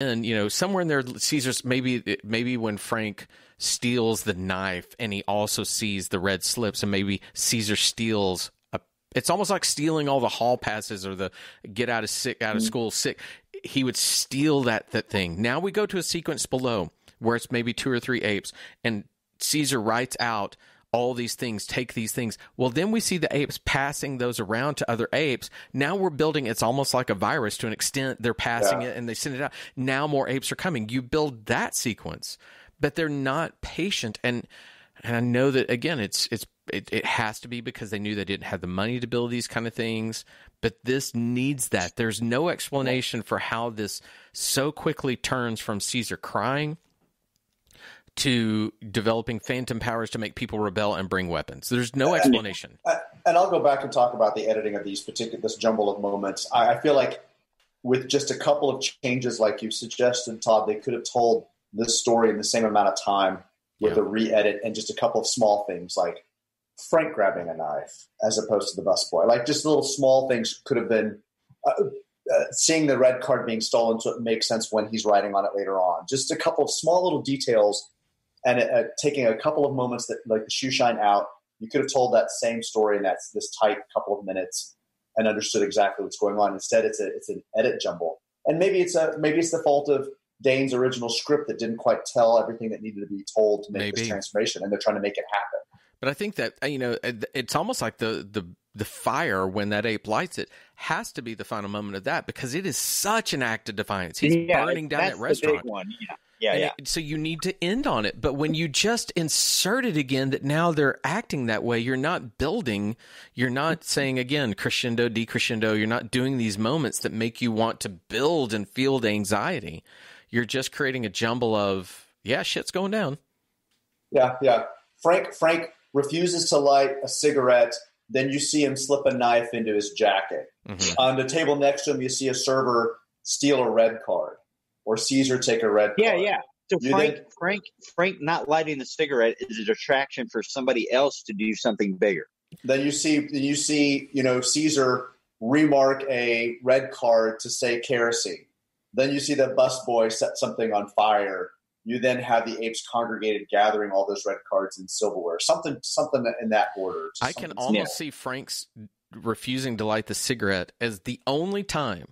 And, somewhere in there, Caesar's maybe when Frank steals the knife and he also sees the red slips, and maybe Caesar steals it's almost like stealing all the hall passes or the get out of school sick. He would steal that thing. Now we go to a sequence below where it's maybe 2 or 3 apes, and Caesar writes out all these things, take these things. Well, then we see the apes passing those around to other apes. Now we're building, it's almost like a virus to an extent. They're passing it and they send it out. Now more apes are coming. You build that sequence, but they're not patient. And I know that, again, it has to be because they knew they didn't have the money to build these kind of things, but this needs that. There's no explanation for how this so quickly turns from Caesar crying to developing phantom powers to make people rebel and bring weapons. There's no explanation. And I'll go back and talk about the editing of this jumble of moments. I feel like with just a couple of changes like you suggested, Todd, they could have told this story in the same amount of time with a re-edit and just a couple of small things like Frank grabbing a knife as opposed to the busboy. Like just little small things could have been seeing the red card being stolen so it makes sense when he's writing on it later on. Just a couple of small little details and taking a couple of moments that like the shoe shine out. You could have told that same story in this tight couple of minutes and understood exactly what's going on. Instead, it's an edit jumble. And maybe it's the fault of Dane's original script that didn't quite tell everything that needed to be told to make this transformation, and they're trying to make it happen. But I think that, it's almost like the fire when that ape lights it has to be the final moment of that, because it is such an act of defiance. He's burning down that restaurant. The big one. Yeah. So you need to end on it. But when you just insert it again that now they're acting that way, you're not building, you're not saying, again, crescendo, decrescendo, you're not doing these moments that make you want to build and feel the anxiety. You're just creating a jumble of, shit's going down. Yeah. Frank refuses to light a cigarette. Then you see him slip a knife into his jacket. Mm-hmm. On the table next to him, you see a server steal a red card, or Caesar take a red card. Yeah. So Frank not lighting the cigarette is a distraction for somebody else to do something bigger. Then you see, Caesar remark a red card to say kerosene. Then you see the busboy set something on fire. You then have the apes congregated, gathering all those red cards in silverware. Something in that order. I can almost see Frank's refusing to light the cigarette as the only time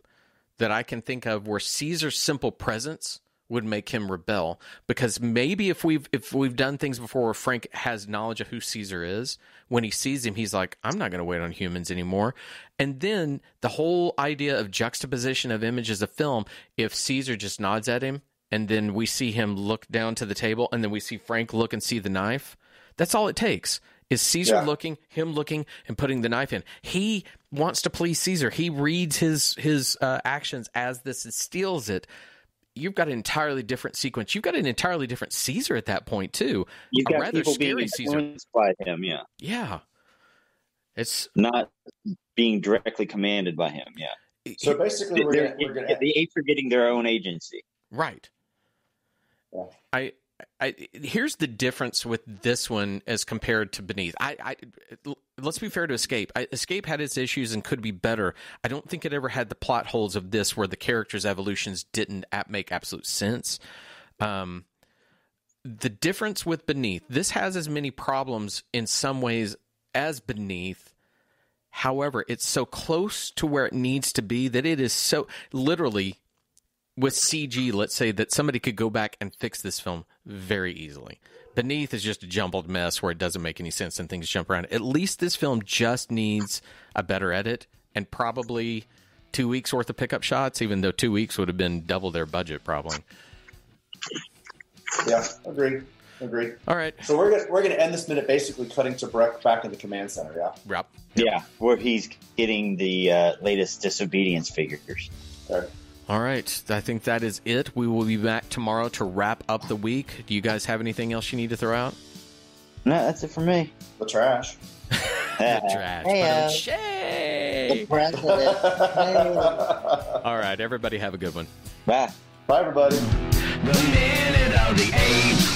that I can think of where Caesar's simple presence would make him rebel. Because maybe if we've done things before where Frank has knowledge of who Caesar is, when he sees him, he's like, I'm not going to wait on humans anymore. And then the whole idea of juxtaposition of images of film, if Caesar just nods at him, and then we see him look down to the table, and then we see Frank look and see the knife. That's all it takes, is Caesar looking, him looking, and putting the knife in. He wants to please Caesar. He reads his actions as this and steals it. You've got an entirely different sequence. You've got an entirely different Caesar at that point, too. You've got people being influenced by him, Yeah. It's not being directly commanded by him, So basically, the apes are getting their own agency. Right. Yeah. Here's the difference with this one as compared to Beneath. Let's be fair to Escape. Escape had its issues and could be better. I don't think it ever had the plot holes of this, where the characters' evolutions didn't make absolute sense. The difference with Beneath, this has as many problems in some ways as Beneath. However, it's so close to where it needs to be that it is so literally. With CG, let's say that somebody could go back and fix this film very easily. Beneath is just a jumbled mess where it doesn't make any sense and things jump around. At least this film just needs a better edit and probably 2 weeks worth of pickup shots, even though 2 weeks would have been double their budget probably. Yeah, agreed. All right. So we're gonna end this minute basically cutting to Breck back in the command center, Yep. Yeah, where he's getting the latest disobedience figures. All right. I think that is it. We will be back tomorrow to wrap up the week. Do you guys have anything else you need to throw out? No, that's it for me. The trash. The trash. The president. All right. Everybody have a good one. Bye. Bye, everybody. The minute of the age.